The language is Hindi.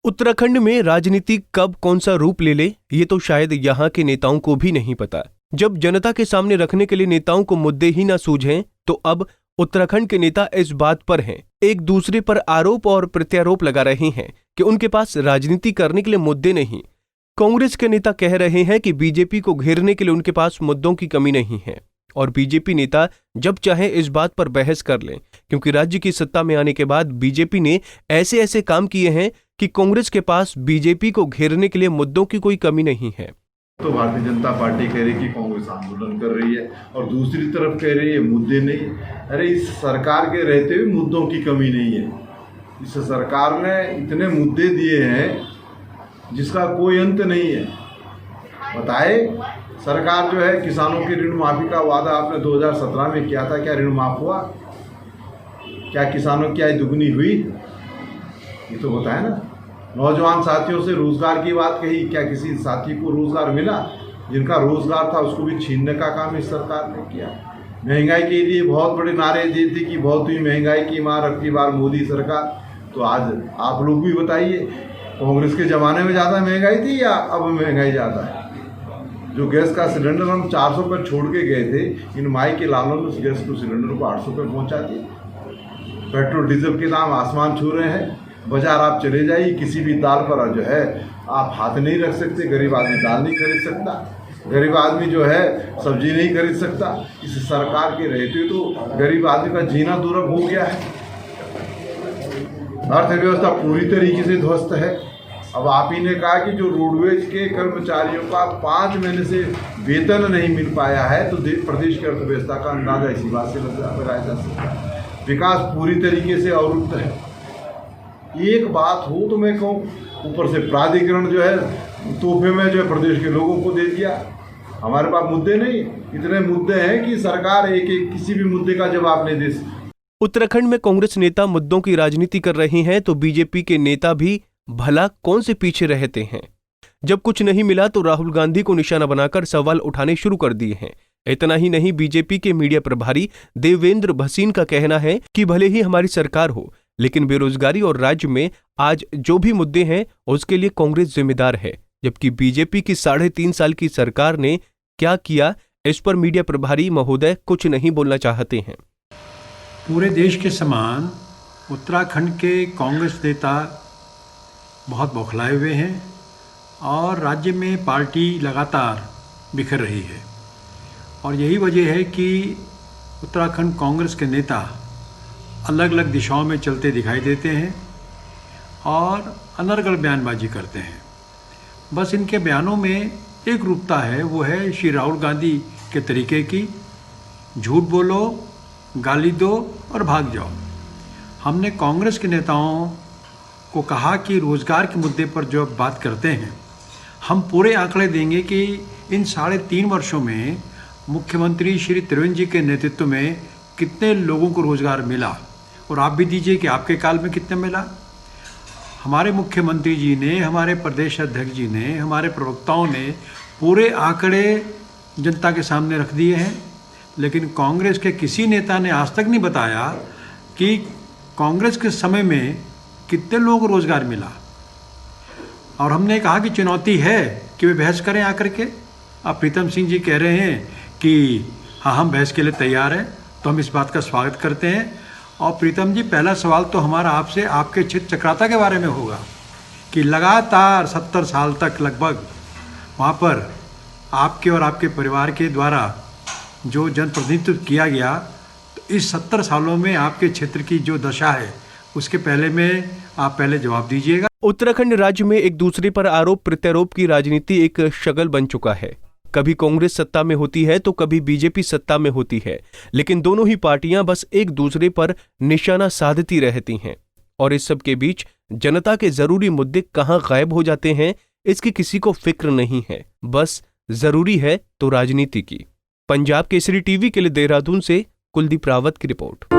उत्तराखंड में राजनीति कब कौन सा रूप ले ले, ये तो शायद यहाँ के नेताओं को भी नहीं पता। जब जनता के सामने रखने के लिए नेताओं को मुद्दे ही ना सूझें, तो अब उत्तराखंड के नेता इस बात पर हैं, एक दूसरे पर आरोप और प्रत्यारोप लगा रहे हैं कि उनके पास राजनीति करने के लिए मुद्दे नहीं। कांग्रेस के नेता कह रहे हैं कि बीजेपी को घेरने के लिए उनके पास मुद्दों की कमी नहीं है, और बीजेपी नेता जब चाहे इस बात पर बहस कर लें, क्योंकि राज्य की सत्ता में आने के बाद बीजेपी ने ऐसे ऐसे काम किए हैं कि कांग्रेस के पास बीजेपी को घेरने के लिए मुद्दों की कोई कमी नहीं है। तो भारतीय जनता पार्टी कह रही है कि कांग्रेस आंदोलन कर रही है, और दूसरी तरफ कह रही है मुद्दे नहीं। अरे इस सरकार के रहते हुए मुद्दों की कमी नहीं है। इस सरकार ने इतने मुद्दे दिए हैं जिसका कोई अंत नहीं है। बताए, सरकार जो है किसानों की ऋण माफी का वादा आपने 2017 में किया था, क्या ऋण माफ हुआ? क्या किसानों की आय दुगनी हुई? ये तो बताए ना। नौजवान साथियों से रोजगार की बात कही, क्या किसी साथी को रोजगार मिला? जिनका रोजगार था उसको भी छीनने का काम इस सरकार ने किया। महंगाई के लिए बहुत बड़े नारे दिए थे कि बहुत ही महंगाई की मार अब की बार मोदी सरकार। तो आज आप लोग भी बताइए, कांग्रेस के ज़माने में ज़्यादा महंगाई थी या अब महंगाई ज़्यादा है? जो गैस का सिलेंडर हम 400 पर छोड़ के गए थे, इन माई के लालों ने उस गैस को सिलेंडर को 800 पर पहुँचा दिया। पेट्रोल डीजल के दाम आसमान छू रहे हैं। बाजार आप चले जाइए, किसी भी दाल पर जो है आप हाथ नहीं रख सकते। गरीब आदमी दाल नहीं खरीद सकता, गरीब आदमी जो है सब्जी नहीं खरीद सकता। इस सरकार के रहते तो गरीब आदमी का जीना दुर्लभ हो गया है। अर्थव्यवस्था पूरी तरीके से ध्वस्त है। अब आप ही ने कहा कि जो रोडवेज के कर्मचारियों का 5 महीने से वेतन नहीं मिल पाया है, तो प्रदेश की अर्थव्यवस्था का अंदाजा इसी बात से लगाया जा सकता है। विकास पूरी तरीके से अवरुद्ध है। एक बात हो तो मैं कहूँ, ऊपर से प्राधिकरण जो है तोहफे में जो है प्रदेश के लोगों को दे दिया। हमारे पास मुद्दे नहीं, इतने मुद्दे हैं कि सरकार एक एक किसी भी मुद्दे का जवाब नहीं दे सकती। उत्तराखंड में कांग्रेस नेता मुद्दों की राजनीति कर रहे हैं, तो बीजेपी के नेता भी भला कौन से पीछे रहते हैं। जब कुछ नहीं मिला तो राहुल गांधी को निशाना बनाकर सवाल उठाने शुरू कर दिए हैं। इतना ही नहीं, बीजेपी के मीडिया प्रभारी देवेंद्र भसीन का कहना है कि भले ही हमारी सरकार हो, लेकिन बेरोजगारी और राज्य में आज जो भी मुद्दे हैं उसके लिए कांग्रेस जिम्मेदार है। जबकि बीजेपी की 3.5 साल की सरकार ने क्या किया, इस पर मीडिया प्रभारी महोदय कुछ नहीं बोलना चाहते हैं। पूरे देश के समान उत्तराखंड के कांग्रेस नेता बहुत बौखलाए हुए हैं और राज्य में पार्टी लगातार बिखर रही है, और यही वजह है कि उत्तराखंड कांग्रेस के नेता अलग अलग दिशाओं में चलते दिखाई देते हैं और अनर्गल बयानबाजी करते हैं। बस इनके बयानों में एक रूपता है, वो है श्री राहुल गांधी के तरीके की, झूठ बोलो, गाली दो और भाग जाओ। हमने कांग्रेस के नेताओं को कहा कि रोज़गार के मुद्दे पर जो अब बात करते हैं, हम पूरे आंकड़े देंगे कि इन 3.5 वर्षों में मुख्यमंत्री श्री त्रिवेंद्र जी के नेतृत्व में कितने लोगों को रोज़गार मिला, और आप भी दीजिए कि आपके काल में कितना मिला। हमारे मुख्यमंत्री जी ने, हमारे प्रदेश अध्यक्ष जी ने, हमारे प्रवक्ताओं ने पूरे आंकड़े जनता के सामने रख दिए हैं, लेकिन कांग्रेस के किसी नेता ने आज तक नहीं बताया कि कांग्रेस के समय में कितने लोगों को रोज़गार मिला। और हमने कहा कि चुनौती है कि वे बहस करें आकर के। अब प्रीतम सिंह जी कह रहे हैं कि हाँ, हम बहस के लिए तैयार हैं, तो हम इस बात का स्वागत करते हैं। और प्रीतम जी, पहला सवाल तो हमारा आपसे आपके क्षेत्र चक्राता के बारे में होगा कि लगातार 70 साल तक लगभग वहाँ पर आपके और आपके परिवार के द्वारा जो जनप्रतिनिधित्व किया गया, तो इस 70 सालों में आपके क्षेत्र की जो दशा है उसके पहले में आप पहले जवाब दीजिएगा। उत्तराखंड राज्य में एक दूसरे पर आरोप प्रत्यारोप की राजनीति एक शगल बन चुका है। कभी कांग्रेस सत्ता में होती है तो कभी बीजेपी सत्ता में होती है, लेकिन दोनों ही पार्टियां बस एक दूसरे पर निशाना साधती रहती हैं, और इस सब के बीच जनता के जरूरी मुद्दे कहां गायब हो जाते हैं, इसकी किसी को फिक्र नहीं है। बस जरूरी है तो राजनीति की। पंजाब केसरी टीवी के लिए देहरादून से कुलदीप रावत की रिपोर्ट।